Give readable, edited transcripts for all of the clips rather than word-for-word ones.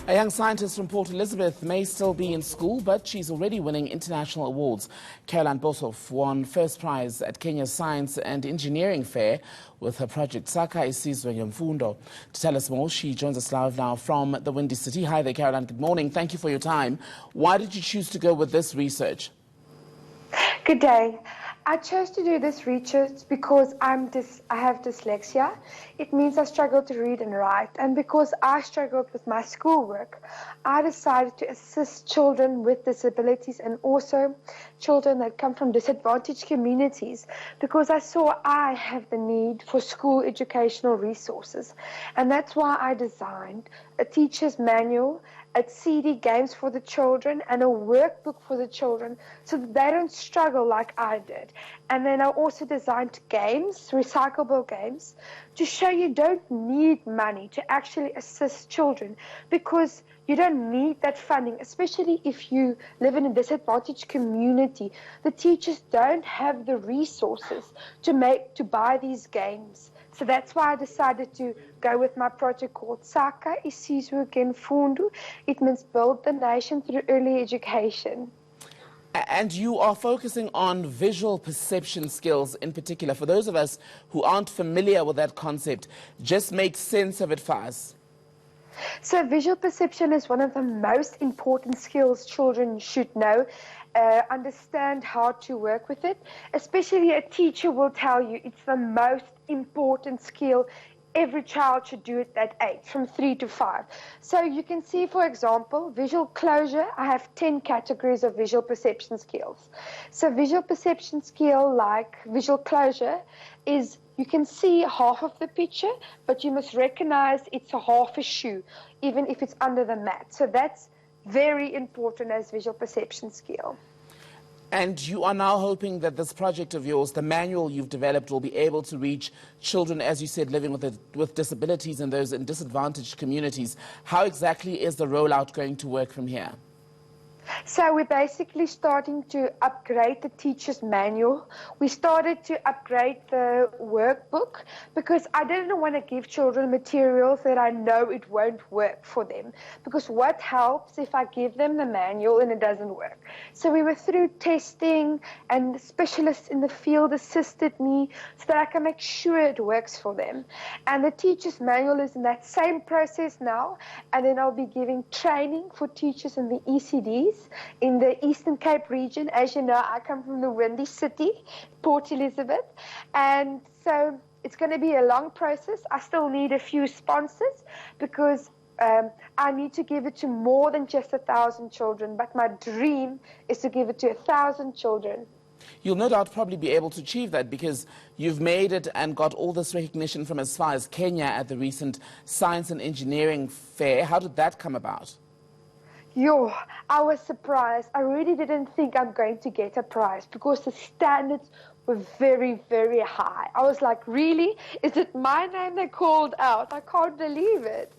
A young scientist from Port Elizabeth may still be in school, but she's already winning international awards. Boshoff won first prize at Kenya's Science and Engineering Fair with her project Sakha Isizwe Ngemfundo. To tell us more, she joins us live now from the Windy City. Hi there, Caroline. Good morning. Thank you for your time. Why did you choose to go with this research? Good day. I chose to do this research because I have dyslexia. It means I struggle to read and write. And because I struggled with my schoolwork, I decided to assist children with disabilities and also children that come from disadvantaged communities, because I saw I have the need for school educational resources. And that's why I designed a teacher's manual, a CD games for the children, and a workbook for the children so that they don't struggle like I did. And then I also designed games, recyclable games, to show you don't need money to actually assist children, because you don't need that funding, especially if you live in a disadvantaged community. The teachers don't have the resources to buy these games. So that's why I decided to go with my project called Sakha Isizwe Ngemfundo. It means build the nation through early education. And you are focusing on visual perception skills in particular. For those of us who aren't familiar with that concept, just make sense of it for us. So visual perception is one of the most important skills children should know. Understand how to work with it. Especially a teacher will tell you it's the most important skill. Every child should do it at age, from 3 to 5. So you can see, for example, visual closure. I have 10 categories of visual perception skills. So visual perception skill, like visual closure, is you can see half of the picture, but you must recognize it's a half a shoe, even if it's under the mat. So that's very important as visual perception skill. And you are now hoping that this project of yours, the manual you've developed, will be able to reach children, as you said, living with disabilities and those in disadvantaged communities. How exactly is the rollout going to work from here? So we're basically starting to upgrade the teacher's manual. We started to upgrade the workbook because I didn't want to give children materials that I know it won't work for them. Because what helps if I give them the manual and it doesn't work? So we were through testing, and specialists in the field assisted me so that I can make sure it works for them. And the teacher's manual is in that same process now, and then I'll be giving training for teachers in the ECDs in the Eastern Cape region. As you know, I come from the Windy City, Port Elizabeth, and so it's going to be a long process. I still need a few sponsors because I need to give it to more than just 1,000 children, but my dream is to give it to 1,000 children. You'll no doubt probably be able to achieve that because you've made it and got all this recognition from as far as Kenya at the recent Science and Engineering Fair. How did that come about? Yo, I was surprised. I really didn't think I'm going to get a prize because the standards were very, very high. I was like, really? Is it my name they called out? I can't believe it.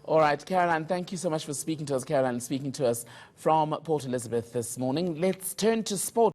All right, Caroline, thank you so much for speaking to us. Caroline speaking to us from Port Elizabeth this morning. Let's turn to sport.